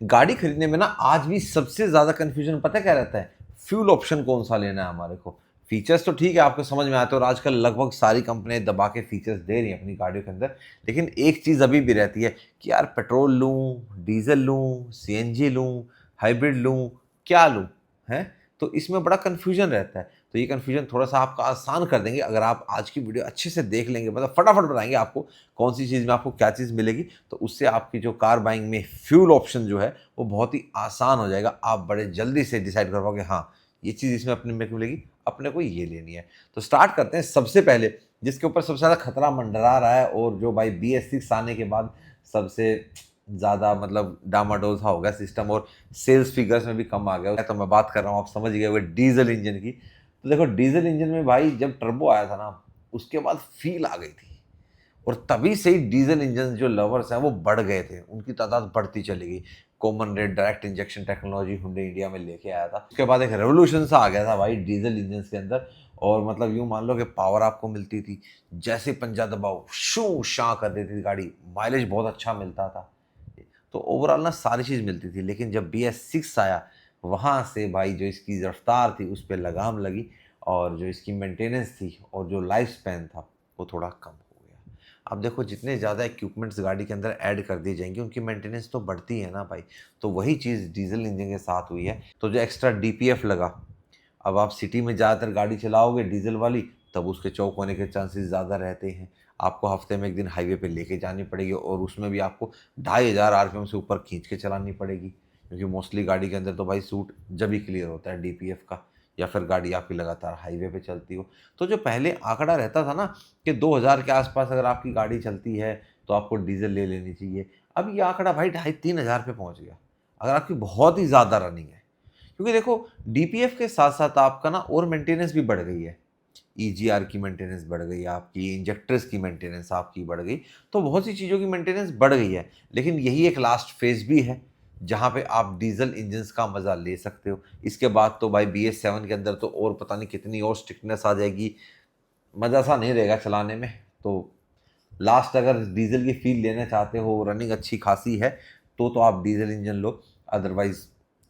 गाड़ी खरीदने में ना आज भी सबसे ज़्यादा कन्फ्यूजन पता है क्या रहता है? फ्यूल ऑप्शन कौन-सा लेना है हमारे को। फीचर्स तो ठीक है आपको समझ में आते हैं और आजकल लगभग सारी कंपनियाँ दबा के फीचर्स दे रही हैं अपनी गाड़ियों के अंदर। लेकिन एक चीज़ अभी भी रहती है कि यार पेट्रोल लूँ, डीज़ल लूँ, सीएनजी लूँ, हाइब्रिड लूँ, क्या लूँ? हैं? तो इसमें बड़ा कन्फ्यूजन रहता है। तो ये कन्फ्यूजन थोड़ा-सा आपका आसान कर देंगे अगर आप आज की वीडियो अच्छे से देख लेंगे, मतलब फटाफट बताएँगे आपको कौन-सी चीज़ में आपको क्या चीज़ मिलेगी, तो उससे आपकी जो कार बाइंग में फ्यूल ऑप्शन जो है, वो बहुत ही आसान हो जाएगा। आप बड़े जल्दी से डिसाइड कर पाओगे हाँ, ये चीज़ इसमें अपने मेरे को मिलेगी, अपने को ये लेनी है। तो स्टार्ट करते हैं सबसे पहले जिसके ऊपर सबसे ज़्यादा खतरा मंडरा रहा है और जो भाई BS6 आने के बाद सबसे ज़्यादा मतलब डामाडोल सा हो गया सिस्टम और सेल्स फिगर्स में भी कम आ गया। तो मैं बात कर रहा हूँ, आप समझ गए होंगे डीज़ल इंजन की। तो देखो डीज़ल इंजन में भाई जब टर्बो आया था ना, उसके बाद फ़ील आ गई थी। और तभी से ही डीजल इंजन जो लवर्स हैं वो बढ़ गए थे, उनकी तादाद बढ़ती चली गई। Common rate direct injection technology Hyundai India में लेके आया था। उसके बाद एक रेवोल्यूशन सा आ गया था भाई डीजल इंजन के अंदर। और मतलब यूँ मान लो कि पावर आपको मिलती थी, जैसे पंजा दबाओ शू शाँ कर देती थी गाड़ी, माइलेज बहुत अच्छा मिलता था। तो ओवरऑल ना सारी चीज़ मिलती थी, लेकिन जब BS6 आया, वहाँ से भाई जो इसकी रफ्तार थी उस पे लगाम लगी और जो इसकी मेंटेनेंस थी और जो लाइफ स्पैन था, वो थोड़ा कम हो गया। अब देखो जितने ज़्यादा इक्विपमेंट्स गाड़ी के अंदर ऐड कर दिए जाएँगे, उनकी मेंटेनेंस तो बढ़ती है ना भाई। तो वही चीज़ डीज़ल इंजन के साथ हुई है। तो जो एक्स्ट्रा DPF लगा, अब आप सिटी में ज़्यादातर गाड़ी चलाओगे डीज़ल वाली, तब उसके चौक होने के चांसेस ज़्यादा रहते हैं। आपको हफ्ते में 1 दिन हाईवे पे लेके जानी पड़ेगी और उसमें भी आपको 2500 आरपीएम से ऊपर खींच के चलानी पड़ेगी, क्योंकि मोस्टली गाड़ी के अंदर तो भाई सूट जब ही क्लियर होता है DPF का, या फिर गाड़ी आपकी लगातार हाईवे पे चलती हो। तो जो पहले आंकड़ा रहता था ना कि 2000 के आस-पास अगर आपकी गाड़ी चलती है, तो आपको डीज़ल ले लेनी चाहिए। अब ये आंकड़ा भाई 2500-3000 पे पहुँच गया, अगर आपकी बहुत ही ज़्यादा रनिंग है। क्योंकि देखो डीपीएफ के साथ-साथ आपका ना और मेंटेनेंस भी बढ़ गई है। EGR की मेंटेनेंस बढ़ गई, आपकी इंजेक्टर्स की मेंटेनेंस आपकी बढ़ गई, तो बहुत सी चीज़ों की मेंटेनेंस बढ़ गई है। लेकिन यही एक लास्ट फेज़ भी है, जहाँ पे आप डीज़ल इंजन्स का मज़ा ले सकते हो। इसके बाद तो भाई BS7 के अंदर तो और पता नहीं कितनी और स्ट्रिक्टनेस आ जाएगी, मज़ा सा नहीं रहेगा चलाने में। तो लास्ट अगर डीज़ल की फ़ील लेना चाहते हो, रनिंग अच्छी खासी है, तो आप डीज़ल इंजन लो, अदरवाइज़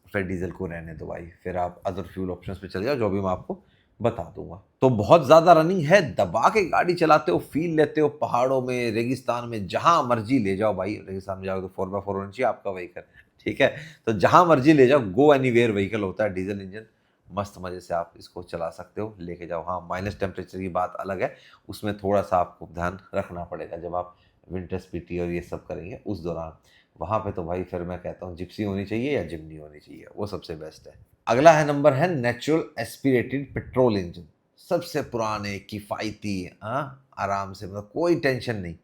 फिर डीज़ल को रहने दो भाई। फिर आप अदर फ्यूल ऑप्शंस पे चले जाओ, जो भी मैं आपको बता दूँगा। तो बहुत ज़्यादा रनिंग है, दबा के गाड़ी चलाते हो, फ़ील लेते हो पहाड़ों में, रेगिस्तान में, जहाँ मर्ज़ी ले जाओ भाई। रेगिस्तान में जाओगे तो 4x4 होना चाहिए आपका व्हीकल, ठीक है? तो जहाँ मर्ज़ी ले जाओ, गो एनीवेयर व्हीकल होता है डीज़ल इंजन। मस्त मज़े से आप इसको चला सकते हो, लेके जाओ। हाँ, माइनस टेम्परेचर की बात अलग है, उसमें थोड़ा-सा आपको ध्यान रखना पड़ेगा जब आप विंटर स्पीति और ये सब करेंगे उस दौरान। वहाँ पे तो भाई फिर मैं कहता हूँ जिप्सी होनी चाहिए या जिम्नी होनी चाहिए, वो सबसे बेस्ट है। अगला है नंबर है नेचुरल एस्पिरेटेड पेट्रोल इंजन। सबसे पुराने, किफ़ायती, आराम से मतलब कोई टेंशन नहीं।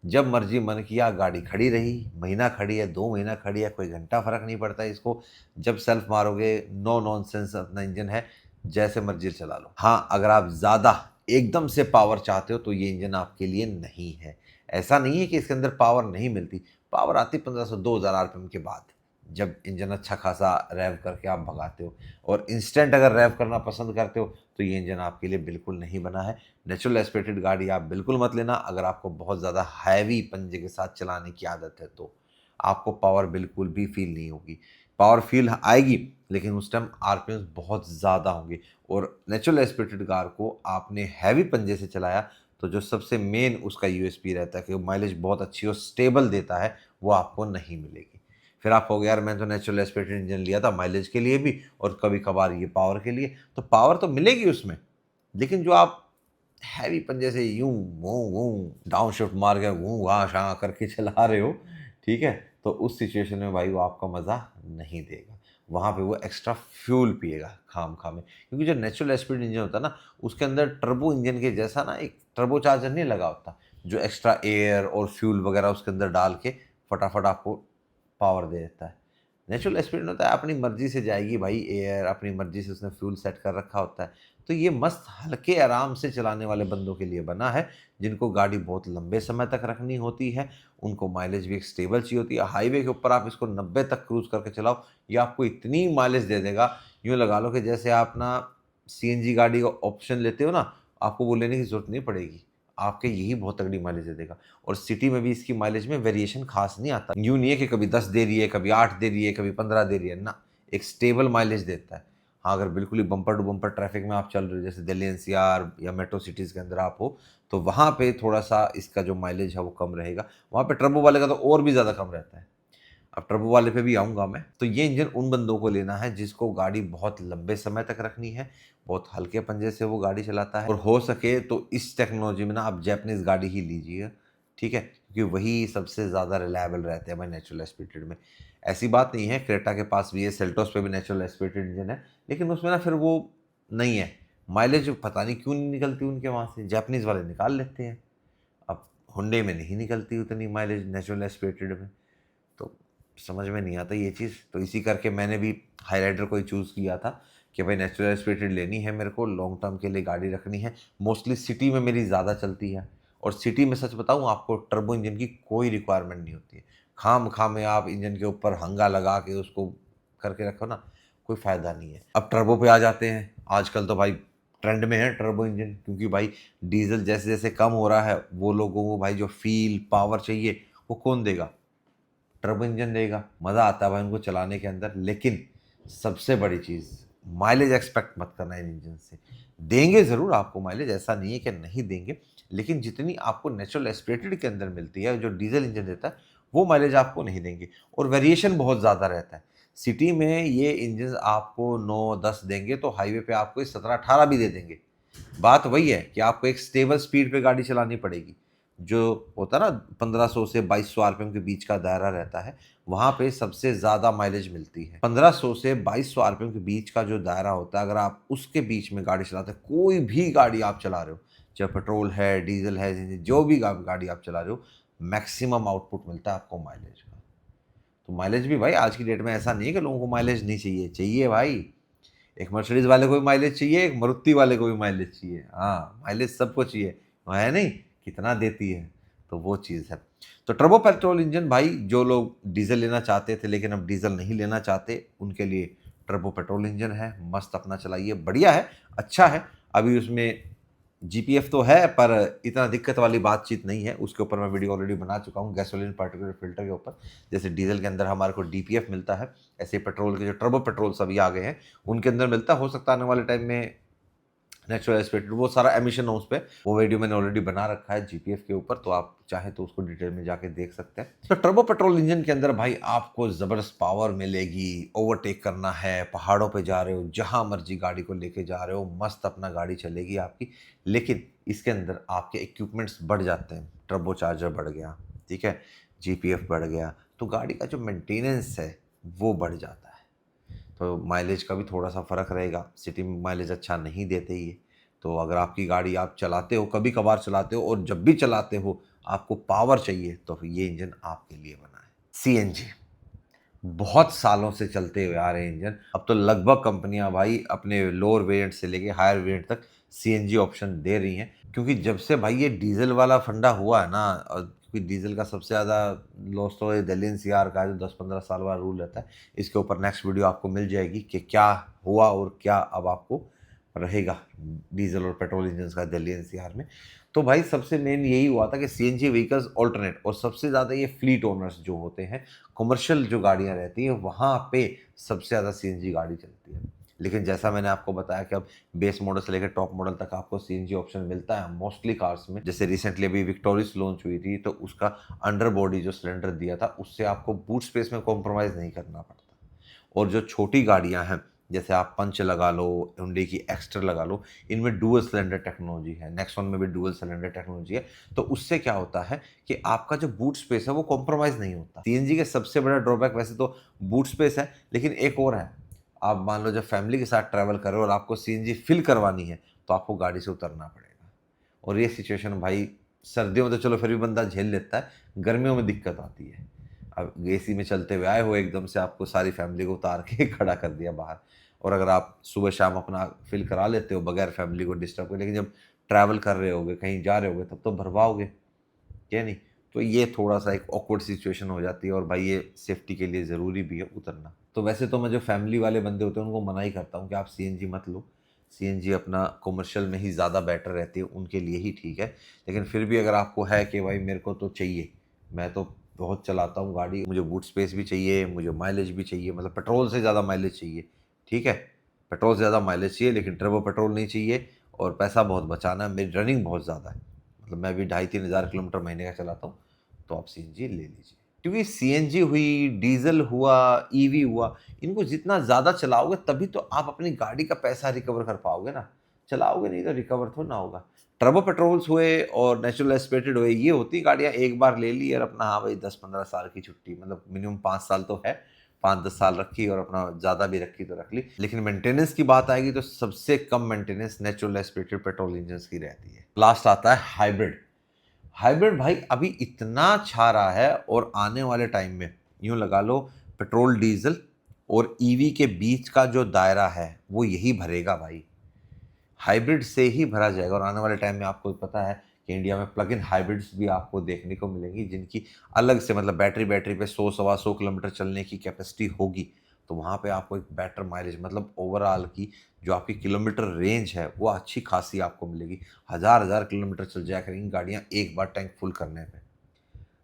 जब मर्ज़ी मन किया गाड़ी खड़ी रही, महीना खड़ी है, 2 महीना खड़ी है, कोई घंटा फ़र्क नहीं पड़ता है इसको। जब सेल्फ मारोगे, नो नॉनसेंस अपना इंजन है, जैसे मर्ज़ी चला लो। हाँ, अगर आप ज़्यादा एकदम से पावर चाहते हो तो ये इंजन आपके लिए नहीं है। ऐसा नहीं है कि इसके अंदर पावर नहीं मिलती, पावर आती 1500-2000 आरपीएम के बाद, जब इंजन अच्छा खासा रैव करके आप भगाते हो। और इंस्टेंट अगर रैव करना पसंद करते हो, तो ये इंजन आपके लिए बिल्कुल नहीं बना है। नेचुरल एस्पिरेटेड गाड़ी आप बिल्कुल मत लेना, अगर आपको बहुत ज़्यादा हैवी पंजे के साथ चलाने की आदत है तो। आपको पावर बिल्कुल भी फ़ील नहीं होगी। पावर फ़ील आएगी, लेकिन उस टाइम आरपीएम्स बहुत ज़्यादा होंगे। और नेचुरल एस्पिरेटेड कार को आपने हैवी पंजे से चलाया, तो जो सबसे मेन उसका यूएसपी रहता है कि वो माइलेज बहुत अच्छी और स्टेबल देता है, वो आपको नहीं मिलेगी। फिर आप कहोगे यार मैंने तो नेचुरल एस्पिरेटेड इंजन लिया था माइलेज के लिए भी और कभी-कभार ये पावर के लिए, तो पावर तो मिलेगी उसमें, लेकिन जो आप हैवी पंजे से यूँ वूँ वूँ डाउन शिफ्ट मार के वूँ वहाँ शाँ करके चला रहे हो, ठीक है? तो उस सिचुएशन में भाई वो आपको मज़ा नहीं देगा। वहाँ पे वो एक्स्ट्रा फ्यूल पिएगा खाम-खा में। क्योंकि जो नेचुरल एस्पिरेटेड इंजन होता है ना, उसके अंदर टर्बो इंजन के जैसा ना एक टर्बो चार्जर नहीं लगा होता, जो एक्स्ट्रा एयर और फ्यूल वगैरह उसके अंदर डाल के फटाफट आपको पावर दे देता है। नेचुरल एस्पिरेट होता है अपनी मर्ज़ी से जाएगी भाई एयर, अपनी मर्ज़ी से उसने फ्यूल सेट कर रखा होता है। तो ये मस्त हल्के आराम से चलाने वाले बंदों के लिए बना है, जिनको गाड़ी बहुत लंबे समय तक रखनी होती है, उनको माइलेज भी एक स्टेबल चाहिए होती है। हाईवे के ऊपर आप इसको 90 तक क्रूज़ करके चलाओ, ये आपको इतनी माइलेज दे देगा, यूँ लगा लो कि जैसे आप ना सीएनजी गाड़ी का ऑप्शन लेते हो ना, आपको वो लेने की ज़रूरत नहीं पड़ेगी। आपके यही बहुत तगड़ी माइलेज दे देगा। और सिटी में भी इसकी माइलेज में वेरिएशन खास नहीं आता, यूँ नहीं है कि कभी 10 दे रही है, कभी 8 दे रही है, कभी 15 दे रही है ना, एक स्टेबल माइलेज देता है। हाँ, अगर बिल्कुल ही बम्पर टू बम्पर ट्रैफिक में आप चल रहे हो, जैसे दिल्ली एनसीआर या मेट्रो सिटीज़ के अंदर आप हो, तो वहाँ पे थोड़ा-सा इसका जो माइलेज है वो कम रहेगा। वहाँ पे टर्बो वाले का तो और भी ज़्यादा कम रहता है। अब टर्बो वाले पे भी आऊँगा मैं। तो ये इंजन उन बंदों को लेना है जिसको गाड़ी बहुत लंबे समय तक रखनी है, बहुत हल्के पंजे से वो गाड़ी चलाता है, और हो सके तो इस टेक्नोलॉजी में ना आप जैपनीज़ गाड़ी ही लीजिए, ठीक है? क्योंकि वही सबसे ज़्यादा रिलायबल रहते हैं भाई नेचुरल एस्पिरेटेड में। ऐसी बात नहीं है, क्रेटा के पास भी है, सेल्टोस पे भी नेचुरल एस्पिरेटेड इंजन है, लेकिन उसमें ना फिर वो नहीं है, माइलेज पता नहीं क्यों नहीं निकलती उनके वहाँ से, जैपनीज़ वाले निकाल लेते हैं। अब हुंडई में नहीं निकलती उतनी माइलेज नेचुरल एस्पिरेटेड में, तो समझ में नहीं आता ये चीज़। तो इसी करके मैंने भी हाईराइडर को ही चूज़ किया था कि भाई नेचुरल एस्पिरेटेड लेनी है मेरे को, लॉन्ग टर्म के लिए गाड़ी रखनी है। मोस्टली सिटी में मेरी ज़्यादा चलती है, और सिटी में सच बताऊँ आपको टर्बो इंजन की कोई रिक्वायरमेंट नहीं होती है। खाम-खा में आप इंजन के ऊपर हंगा लगा के उसको करके रखो ना, कोई फ़ायदा नहीं है। अब टर्बो पे आ जाते हैं। आजकल तो भाई ट्रेंड में है टर्बो इंजन, क्योंकि भाई डीज़ल जैसे-जैसे कम हो रहा है, वो लोगों को भाई जो फ़ील, पावर चाहिए, वो कौन देगा? टर्बो इंजन देगा। मज़ा आता है भाई उनको चलाने के अंदर, लेकिन सबसे बड़ी चीज़, माइलेज एक्सपेक्ट मत करना इन इंजन से। देंगे ज़रूर आपको माइलेज, ऐसा नहीं है कि नहीं देंगे, लेकिन जितनी आपको नेचुरल एस्पिरेटेड के अंदर मिलती है, जो डीज़ल इंजन देता है, वो माइलेज आपको नहीं देंगे, और वेरिएशन बहुत ज़्यादा रहता है। सिटी में ये इंजन आपको 9-10 देंगे, तो हाईवे पे आपको 17-18 भी दे देंगे। बात वही है कि आपको एक स्टेबल स्पीड पे गाड़ी चलानी पड़ेगी। जो होता है ना 1500 से 2200 आरपीएम के बीच का दायरा रहता है, वहाँ पे सबसे ज़्यादा माइलेज मिलती है। 1500 से 2200 आरपीएम के बीच का जो दायरा होता है, अगर आप उसके बीच में गाड़ी चलाते हैं, कोई भी गाड़ी आप चला रहे हो, चाहे पेट्रोल है, डीज़ल है, जो भी गाड़ी आप चला रहे हो, मैक्सिमम आउटपुट मिलता है आपको माइलेज का। तो माइलेज भी भाई आज की डेट में ऐसा नहीं है कि लोगों को माइलेज नहीं चाहिए, चाहिए भाई। एक मर्सिडीज वाले को भी माइलेज चाहिए, एक मारुति वाले को भी माइलेज चाहिए। हाँ, माइलेज सबको चाहिए, वो है नहीं कितना देती है, तो वो चीज़ है। तो टर्बो पेट्रोल इंजन भाई, जो लोग डीजल लेना चाहते थे लेकिन अब डीजल नहीं लेना चाहते, उनके लिए टर्बो पेट्रोल इंजन है, मस्त अपना चलाइए, बढ़िया है, अच्छा है। अभी उसमें जीपीएफ तो है, पर इतना दिक्कत वाली बातचीत नहीं है, उसके ऊपर मैं वीडियो ऑलरेडी बना चुका हूँ, गैसोलीन पार्टिकुलर फिल्टर के ऊपर। जैसे डीजल के अंदर हमारे को डीपीएफ मिलता है, ऐसे पेट्रोल के जो टर्बो पेट्रोल सभी आ गए हैं, उनके अंदर मिलता हो सकता है आने वाले टाइम में नेचुरल एस्पिरेटेड, वो सारा एमिशन नॉर्म्स पे वो वीडियो मैंने ऑलरेडी बना रखा है जीपीएफ के ऊपर, तो आप चाहे तो उसको डिटेल में जाके देख सकते हैं। तो टर्बो पेट्रोल इंजन के अंदर भाई आपको जबरदस्त पावर मिलेगी, ओवरटेक करना है, पहाड़ों पे जा रहे हो, जहां मर्जी गाड़ी को लेके जा रहे हो, मस्त अपना गाड़ी चलेगी आपकी। लेकिन इसके अंदर आपके इक्विपमेंट्स बढ़ जाते हैं, टर्बो चार्जर बढ़ गया, ठीक है, जीपीएफ बढ़ गया, तो गाड़ी का जो मेंटेनेंस है वो बढ़ जाता है। तो माइलेज का भी थोड़ा-सा फ़र्क रहेगा, सिटी में माइलेज अच्छा नहीं देते ये। तो अगर आपकी गाड़ी आप चलाते हो, कभी-कभार चलाते हो, और जब भी चलाते हो आपको पावर चाहिए, तो फिर ये इंजन आपके लिए बना है। सीएनजी बहुत सालों से चलते हुए आ रहे हैं इंजन, अब तो लगभग कंपनियाँ भाई अपने लोअर वेरिएंट से लेके हायर वेरिएंट तक सीएनजी ऑप्शन दे रही हैं। क्योंकि जब से भाई ये डीज़ल वाला फंडा हुआ है ना, क्योंकि डीज़ल का सबसे ज़्यादा लॉस तो ये दिल्ली एनसीआर का है, जो 10-15 साल वाला रूल रहता है। इसके ऊपर नेक्स्ट वीडियो आपको मिल जाएगी कि क्या हुआ और क्या अब आपको रहेगा डीज़ल और पेट्रोल इंजन का दिल्ली एनसीआर में। तो भाई सबसे मेन यही हुआ था कि सीएनजी व्हीकल्स ऑल्टरनेट, और सबसे ज़्यादा ये फ्लीट ओनर्स जो होते हैं, कमर्शियल जो गाड़ियाँ रहती हैं, वहाँ पे सबसे ज़्यादा सीएनजी गाड़ी चलती है। लेकिन जैसा मैंने आपको बताया कि अब बेस मॉडल से लेकर टॉप मॉडल तक आपको सीएनजी ऑप्शन मिलता है मोस्टली कार्स में। जैसे रिसेंटली अभी विक्टोरियस लॉन्च हुई थी, तो उसका अंडर बॉडी जो सिलेंडर दिया था, उससे आपको बूट स्पेस में कॉम्प्रोमाइज़ नहीं करना पड़ता। और जो छोटी गाड़ियाँ हैं, जैसे आप पंच लगा लो, हुंडई की एक्स्टर लगा लो, इनमें डुअल सिलेंडर टेक्नोलॉजी है, नेक्सॉन में भी डुअल सिलेंडर टेक्नोलॉजी है। तो उससे क्या होता है कि आपका जो बूट स्पेस है वो कॉम्प्रोमाइज़ नहीं होता। सीएनजी का सबसे बड़ा ड्रॉबैक वैसे तो बूट स्पेस है, लेकिन एक और है, आप मान लो जब फैमिली के साथ ट्रैवल कर रहे हो और आपको सीएनजी फिल करवानी है, तो आपको गाड़ी से उतरना पड़ेगा। और ये सिचुएशन भाई सर्दियों में तो चलो फिर भी बंदा झेल लेता है, गर्मियों में दिक्कत आती है। अब एसी में चलते हुए आए हो, एकदम से आपको सारी फैमिली को उतार के खड़ा कर दिया बाहर, और अगर आप सुबह शाम अपना फिल करा लेते हो बगैर फैमिली को डिस्टर्ब करे, लेकिन जब ट्रैवल कर रहे होगे, कहीं जा रहे होगे, तब तो भरवाओगे, क्या नहीं? तो ये थोड़ा-सा एक ऑकवर्ड सिचुएशन हो जाती है, और भाई ये सेफ्टी के लिए ज़रूरी भी है उतरना। तो वैसे तो मैं जो फैमिली वाले बंदे होते हैं उनको मना ही करता हूँ कि आप सीएनजी मत लो, सीएनजी अपना कॉमर्शियल में ही ज़्यादा बेटर रहती है, उनके लिए ही ठीक है। लेकिन फिर भी अगर आपको है कि भाई मेरे को तो चाहिए, मैं तो बहुत चलाता हूँ गाड़ी, मुझे बूट स्पेस भी चाहिए, मुझे माइलेज भी चाहिए, मतलब पेट्रोल से ज़्यादा माइलेज चाहिए, ठीक है, पेट्रोल से ज़्यादा माइलेज चाहिए लेकिन टर्बो पेट्रोल नहीं चाहिए, और पैसा बहुत बचाना है, मेरी रनिंग बहुत ज़्यादा है, मतलब मैं भी 2,500-3,000 किलोमीटर महीने का चलाता हूँ, तो आप सीएनजी ले लीजिए। क्योंकि सीएनजी हुई, डीजल हुआ, ईवी हुआ, इनको जितना ज़्यादा चलाओगे तभी तो आप अपनी गाड़ी का पैसा रिकवर कर पाओगे ना, चलाओगे नहीं तो रिकवर थोड़ा ना होगा। टर्बो पेट्रोल्स हुए और नेचुरल एस्पिरेटेड हुए, ये होती गाड़ियाँ एक बार ले ली और अपना हाँ भाई 10-15 साल की छुट्टी, मतलब मिनिमम 5 साल तो है, 5-10 साल रखी और अपना ज़्यादा भी रखी तो रख ली। लेकिन मेंटेनेंस की बात आएगी तो सबसे कम maintenance natural aspirated petrol engine की रहती है। लास्ट आता है हाइब्रिड। हाइब्रिड भाई अभी इतना छा रहा है और आने वाले टाइम में यूं लगा लो पेट्रोल डीजल और ईवी के बीच का जो दायरा है वो यही भरेगा भाई, हाइब्रिड से ही भरा जाएगा। और आने वाले टाइम में आपको पता है कि इंडिया में प्लग इन हाइब्रिड्स भी आपको देखने को मिलेंगी, जिनकी अलग से मतलब बैटरी पे 100-125 किलोमीटर चलने की कैपेसिटी होगी, तो वहाँ पे आपको एक बेटर माइलेज, मतलब ओवरऑल की जो आपकी किलोमीटर रेंज है वो अच्छी खासी आपको मिलेगी। हज़ार किलोमीटर चल जाया करेंगी गाड़ियाँ एक बार टैंक फुल करने पे।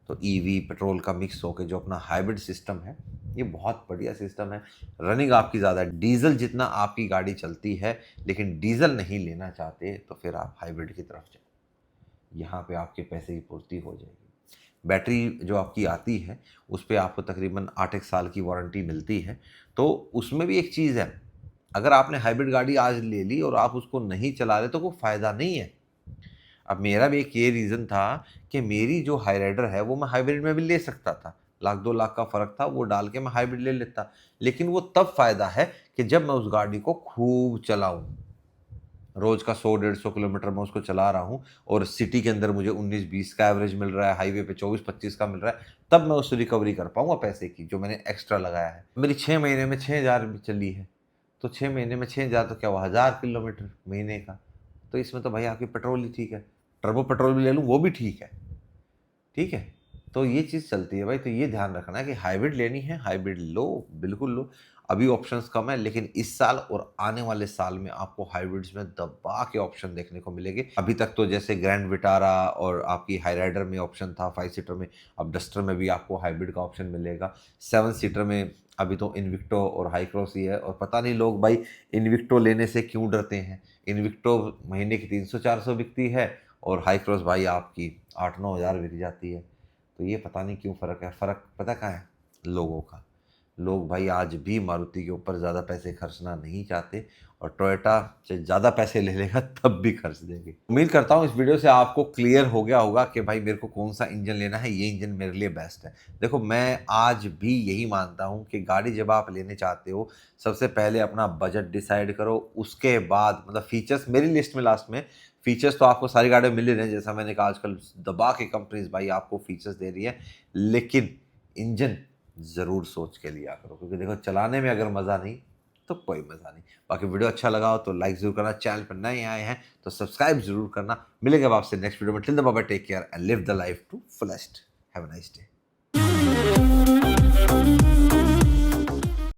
तो ईवी पेट्रोल का मिक्स होकर जो अपना हाइब्रिड सिस्टम है, ये बहुत बढ़िया सिस्टम है। रनिंग आपकी ज़्यादा है, डीजल जितना आपकी गाड़ी चलती है, लेकिन डीजल नहीं लेना चाहते तो फिर आप हाइब्रिड की तरफ जाओ, यहाँ पे आपके पैसे की पूर्ति हो जाएगी। बैटरी जो आपकी आती है उस पर आपको तकरीबन 8 एक साल की वारंटी मिलती है। तो उसमें भी एक चीज़ है, अगर आपने हाइब्रिड गाड़ी आज ले ली और आप उसको नहीं चला रहे तो कोई फ़ायदा नहीं है। अब मेरा भी एक ये रीज़न था कि मेरी जो हाई राइडर है वो मैं हाइब्रिड में भी ले सकता था, लाख 2 लाख का फ़र्क था, वो डाल के मैं हाइब्रिड ले लेता। लेकिन वो तब फ़ायदा है कि जब मैं उस गाड़ी को खूब चलाऊँ, रोज़ का 100-150 किलोमीटर मैं उसको चला रहा हूँ और सिटी के अंदर मुझे 19-20 का एवरेज मिल रहा है, हाईवे पे 24-25 का मिल रहा है, तब मैं उससे रिकवरी कर पाऊँगा पैसे की जो मैंने एक्स्ट्रा लगाया है। मेरी 6 महीने में 6,000 चली है, तो 6 महीने में 6,000 तो क्या हुआ, 1,000 किलोमीटर महीने का। तो इसमें तो भाई आपकी पेट्रोल ही ठीक है, टर्बो पेट्रोल भी ले लूँ वो भी ठीक है, ठीक है? तो ये चीज़ चलती है भाई, तो ये ध्यान रखना है कि हाइब्रिड लेनी है, हाइब्रिड लो, बिल्कुल लो। अभी ऑप्शंस कम है लेकिन इस साल और आने वाले साल में आपको हाइब्रिड्स में दबा के ऑप्शन देखने को मिलेंगे। अभी तक तो जैसे ग्रैंड विटारा और आपकी हाई राइडर में ऑप्शन था 5 सीटर में, अब डस्टर में भी आपको हाइब्रिड का ऑप्शन मिलेगा। 7 सीटर में अभी तो इन्विक्टो और हाई क्रॉस ही है, और पता नहीं लोग भाई इन्विक्टो लेने से क्यों डरते हैं। इन्विक्टो महीने की 300-400 बिकती है और हाई क्रॉस भाई आपकी 8-9 हज़ार बिक जाती है। तो ये पता नहीं क्यों फ़र्क है, फ़र्क पता कहाँ है, लोगों का। लोग भाई आज भी मारुति के ऊपर ज़्यादा पैसे खर्चना नहीं चाहते, और टोयोटा से ज़्यादा पैसे ले लेगा तब भी खर्च देंगे। उम्मीद करता हूँ इस वीडियो से आपको क्लियर हो गया होगा कि भाई मेरे को कौन सा इंजन लेना है, ये इंजन मेरे लिए बेस्ट है। देखो मैं आज भी यही मानता हूँ कि गाड़ी जब आप लेने चाहते हो, सबसे पहले अपना बजट डिसाइड करो, उसके बाद मतलब फीचर्स मेरी लिस्ट में लास्ट में, फीचर्स तो आपको सारी गाड़ियों में मिल ही रहे हैं, जैसा मैंने कहा आजकल दबा के कंपनीज भाई आपको फीचर्स दे रही है, लेकिन इंजन ज़रूर सोच के लिया करो, क्योंकि देखो चलाने में अगर मज़ा नहीं तो कोई मज़ा नहीं। बाकी वीडियो अच्छा लगा हो तो लाइक ज़रूर करना, चैनल पर नए आए हैं तो सब्सक्राइब ज़रूर करना। मिलेंगे अब आपसे नेक्स्ट वीडियो में। Till the bye bye, take care and live the life to fullest. Have a nice day.